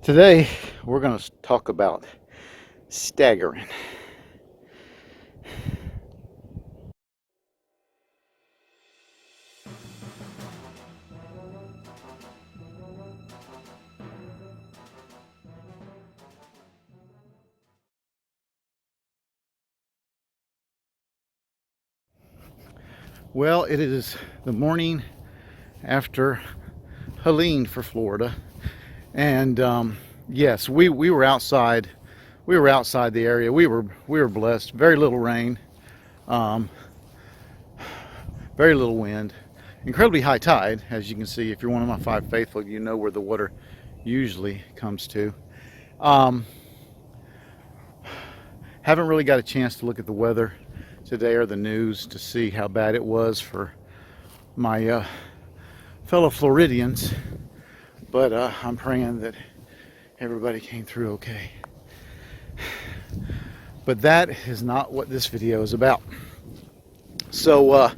Today we're going to talk about staggering. Well, it is the morning after Helene for Florida, and yes, we were outside. We were outside the area. We were blessed. Very little rain, um, very little wind, incredibly high tide. As you can see, if you're one of my five faithful, you know where the water usually comes to. Um, haven't really got a chance to look at the weather today or the news to see how bad it was for my fellow Floridians, but I'm praying that everybody came through okay. But that is not what this video is about. So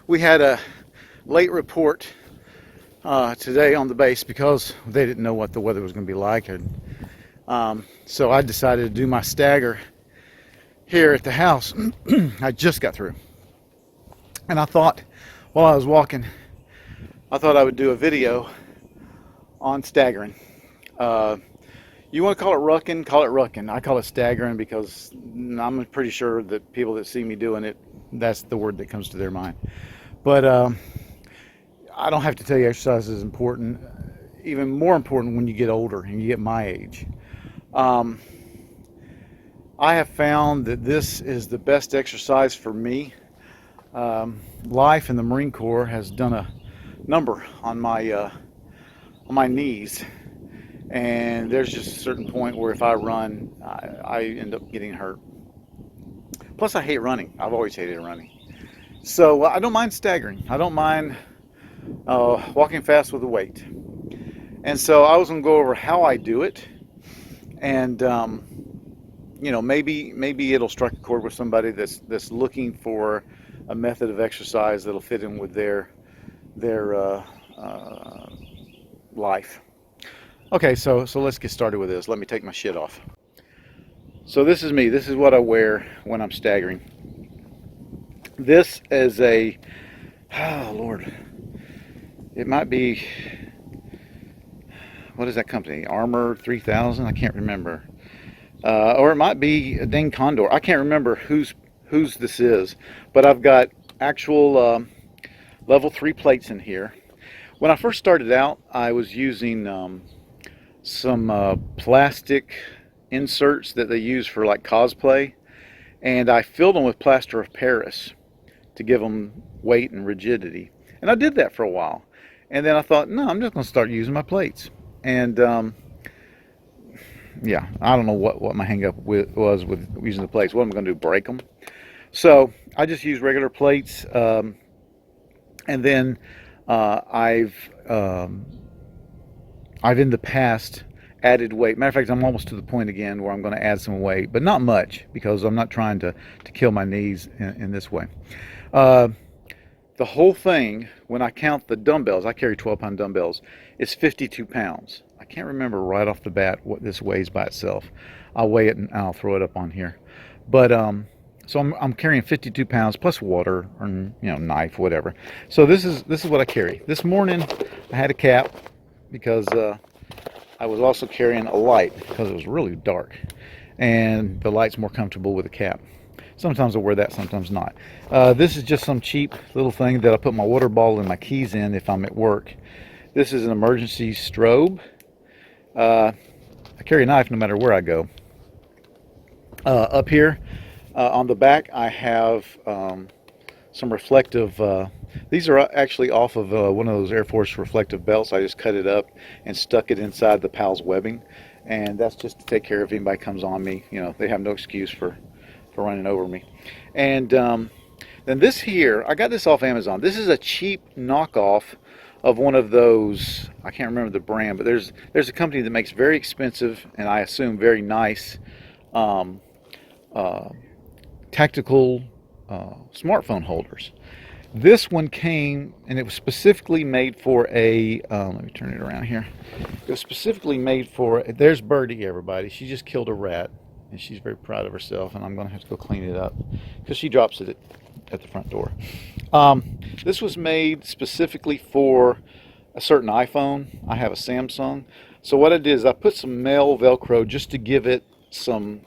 we had a late report today on the base because they didn't know what the weather was going to be like, and so I decided to do my stagger here at the house. I just got through, and I thought while I was walking, I thought I would do a video on staggering. You want to call it rucking, call it rucking. I call it staggering because I'm pretty sure that people that see me doing it, that's the word that comes to their mind. But I don't have to tell you exercise is important. Even more important when you get older and you get my age. I have found that this is the best exercise for me. Life in the Marine Corps has done a number on my knees, and there's just a certain point where if I run, I end up getting hurt. Plus, I hate running. I've always hated running. So I don't mind staggering. I don't mind walking fast with a weight. And so I was going to go over how I do it, and you know, maybe it'll strike a chord with somebody that's looking for a method of exercise that'll fit in with their life. Okay, so let's get started with this. Let me take my shit off. So this is me. This is what I wear when I'm staggering. This is a, oh Lord, it might be, what is that company? Armor 3000? I can't remember. Or it might be a dang Condor. I can't remember whose this is, but I've got actual level 3 plates in here. When I first started out, I was using some plastic inserts that they use for like cosplay, and I filled them with plaster of Paris to give them weight and rigidity. And I did that for a while, and then I thought, no, I'm just going to start using my plates. And yeah, I don't know what my hang up was with using the plates. What am I going to do, break them? So I just use regular plates, and then I've in the past added weight. Matter of fact, I'm almost to the point again where I'm going to add some weight, but not much, because I'm not trying to kill my knees in this way. The whole thing, when I count the dumbbells, I carry 12-pound dumbbells, it's 52 pounds. I can't remember right off the bat what this weighs by itself. I'll weigh it and I'll throw it up on here. But so I'm carrying 52 pounds plus water, or knife, whatever. So this is what I carry. This morning I had a cap because I was also carrying a light because it was really dark, and the light's more comfortable with a cap. Sometimes I wear that, sometimes not. This is just some cheap little thing that I put my water bottle and my keys in if I'm at work. This is an emergency strobe. I carry a knife no matter where I go. Up here on the back I have some reflective, these are actually off of one of those Air Force reflective belts. I just cut it up and stuck it inside the PALS webbing, and that's just to take care of if anybody comes on me. They have no excuse for running over me. And then this here, I got this off Amazon. This is a cheap knockoff of one of those, I can't remember the brand, but there's a company that makes very expensive, and I assume very nice, tactical smartphone holders. This one came, and it was specifically made for a, let me turn it around here. It was specifically made for, there's Birdie, everybody. She just killed a rat, and she's very proud of herself, and I'm going to have to go clean it up because she drops it at the front door. This was made specifically for a certain iPhone. I have a Samsung. So what I did is I put some male Velcro just to give it some,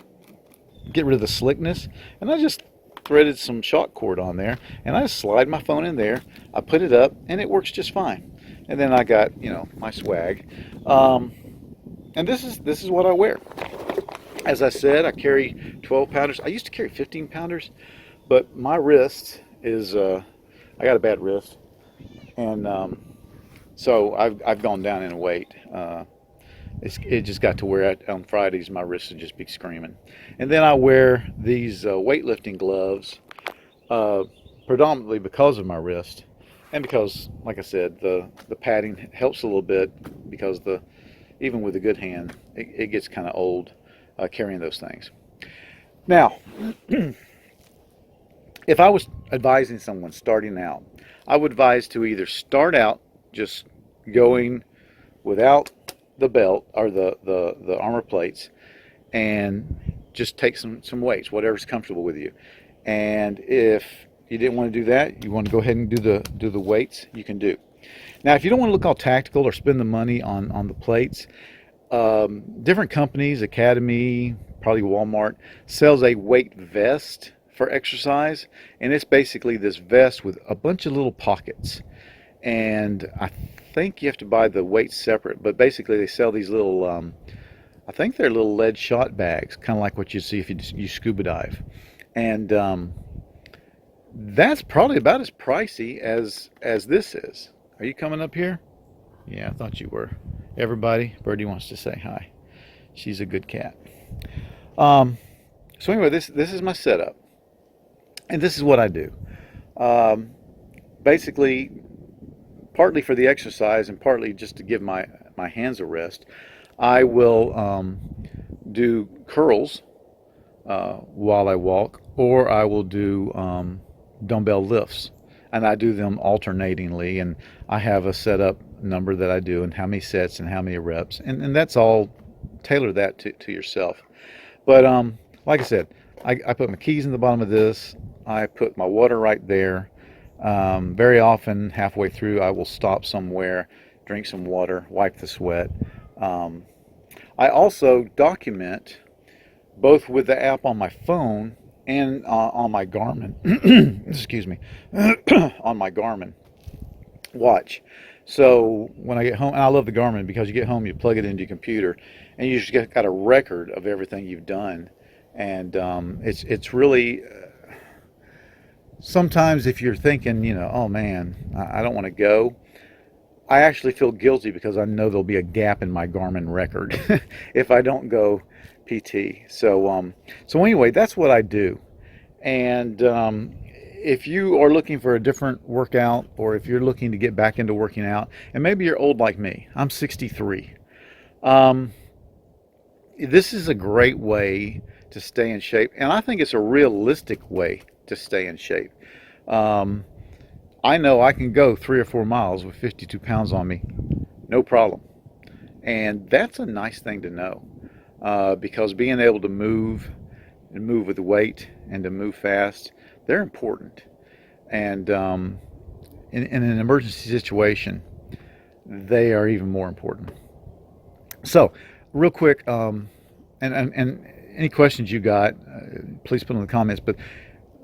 get rid of the slickness, and I just threaded some shock cord on there, and I just slide my phone in there. I put it up, and it works just fine. And then I got, you know, my swag, and this is what I wear. As I said, I carry 12 pounders. I used to carry 15 pounders, but my wrist is I got a bad wrist, and so I've gone down in weight. It just got to where on Fridays my wrists would just be screaming. And then I wear these weightlifting gloves predominantly because of my wrist, and because, like I said, the padding helps a little bit, because even with a good hand, it gets kind of old carrying those things. Now, if I was advising someone starting out, I would advise to either start out just going without the belt or the armor plates, and just take some weights, whatever's comfortable with you. And if you didn't want to do that, you want to go ahead and do the weights, you can do. Now, if you don't want to look all tactical or spend the money on the plates, different companies, Academy, probably Walmart, sells a weight vest for exercise, and it's basically this vest with a bunch of little pockets. And I think you have to buy the weights separate, but basically they sell these little, I think they're little lead shot bags, kind of like what you see if you scuba dive. And that's probably about as pricey as this is. Are you coming up here? Yeah, I thought you were. Everybody, Birdie wants to say hi. She's a good cat. So anyway, this is my setup, and this is what I do. Basically, partly for the exercise and partly just to give my hands a rest, I will do curls while I walk, or I will do dumbbell lifts, and I do them alternatingly, and I have a setup number that I do and how many sets and how many reps, and that's all, tailor that to yourself. But like I said, I put my keys in the bottom of this. I put my water right there. Very often, halfway through, I will stop somewhere, drink some water, wipe the sweat. I also document, both with the app on my phone and on my Garmin, excuse me, on my Garmin watch. So when I get home, and I love the Garmin because you get home, you plug it into your computer, and you just got a record of everything you've done. And it's really, sometimes if you're thinking, you know, oh man, I don't want to go, I actually feel guilty because I know there'll be a gap in my Garmin record if I don't go PT. So anyway, that's what I do. And if you are looking for a different workout, or if you're looking to get back into working out, and maybe you're old like me, I'm 63. This is a great way to stay in shape, and I think it's a realistic way to stay in shape. I know I can go 3 or 4 miles with 52 pounds on me, no problem. And that's a nice thing to know, because being able to move and move with the weight and to move fast, they're important. And in an emergency situation, they are even more important. So real quick, and any questions you got, please put them in the comments. But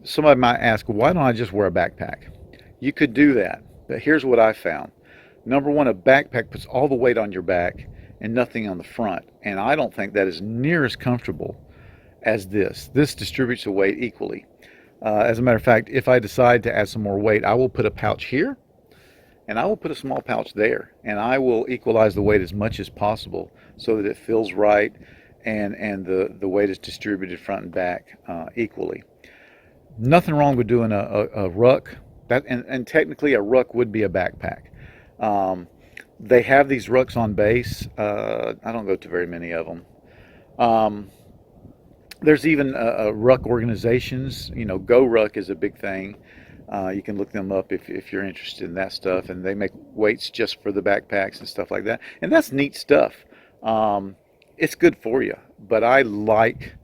somebody might ask, why don't I just wear a backpack? You could do that, but here's what I found. Number one, a backpack puts all the weight on your back and nothing on the front, and I don't think that is near as comfortable as this. This distributes the weight equally. As a matter of fact, if I decide to add some more weight, I will put a pouch here, and I will put a small pouch there, and I will equalize the weight as much as possible so that it feels right, and the weight is distributed front and back equally. Nothing wrong with doing a ruck. And technically a ruck would be a backpack. They have these rucks on base. I don't go to very many of them. There's even ruck organizations. You know, Go Ruck is a big thing. You can look them up if you're interested in that stuff, and they make weights just for the backpacks and stuff like that. And that's neat stuff. It's good for you, but I like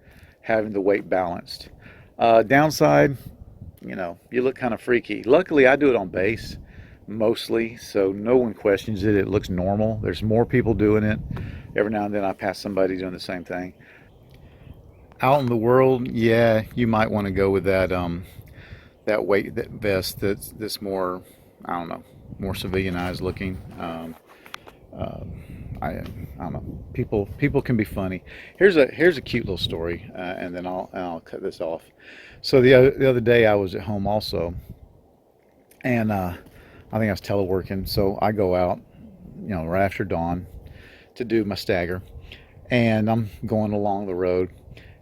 having the weight balanced. Downside, you look kind of freaky. Luckily, I do it on base mostly, so no one questions it. It looks normal. There's more people doing it. Every now and then I pass somebody doing the same thing. Out in the world, yeah, you might want to go with that weight that vest that's more, I don't know, more civilianized looking. I don't know. People can be funny. Here's a cute little story, and then I'll cut this off. So the other day I was at home also, and I think I was teleworking. So I go out, right after dawn to do my stagger, and I'm going along the road,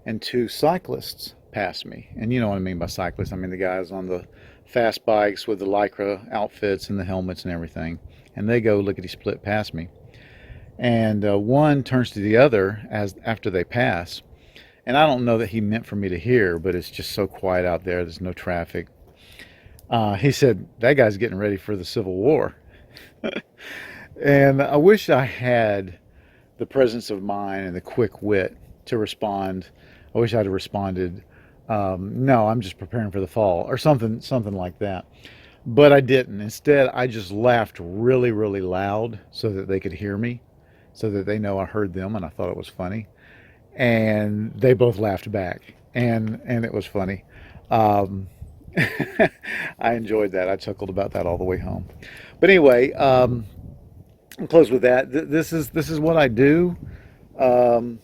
and two cyclists pass me. And you know what I mean by cyclists. I mean the guys on the fast bikes with the Lycra outfits and the helmets and everything. And they go lickety split past me. And one turns to the other after they pass. And I don't know that he meant for me to hear, but it's just so quiet out there. There's no traffic. He said, "That guy's getting ready for the Civil War." And I wish I had the presence of mind and the quick wit to respond. I wish I'd have responded, "No, I'm just preparing for the fall," or something like that. But I didn't. Instead, I just laughed really, really loud so that they could hear me, so that they know I heard them and I thought it was funny. And they both laughed back, and it was funny. Um, I enjoyed that. I chuckled about that all the way home. But anyway, I'll close with that. This is what I do. Um,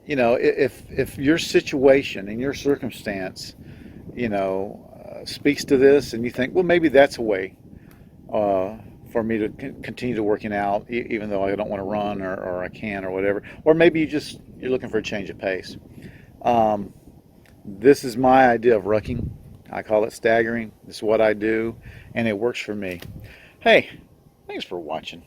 if your situation and your circumstance, speaks to this, and you think, well, maybe that's a way for me to continue to working out, even though I don't want to run or I can or whatever. Or maybe you're looking for a change of pace. This is my idea of rucking. I call it staggering. This is what I do, and it works for me. Hey, thanks for watching.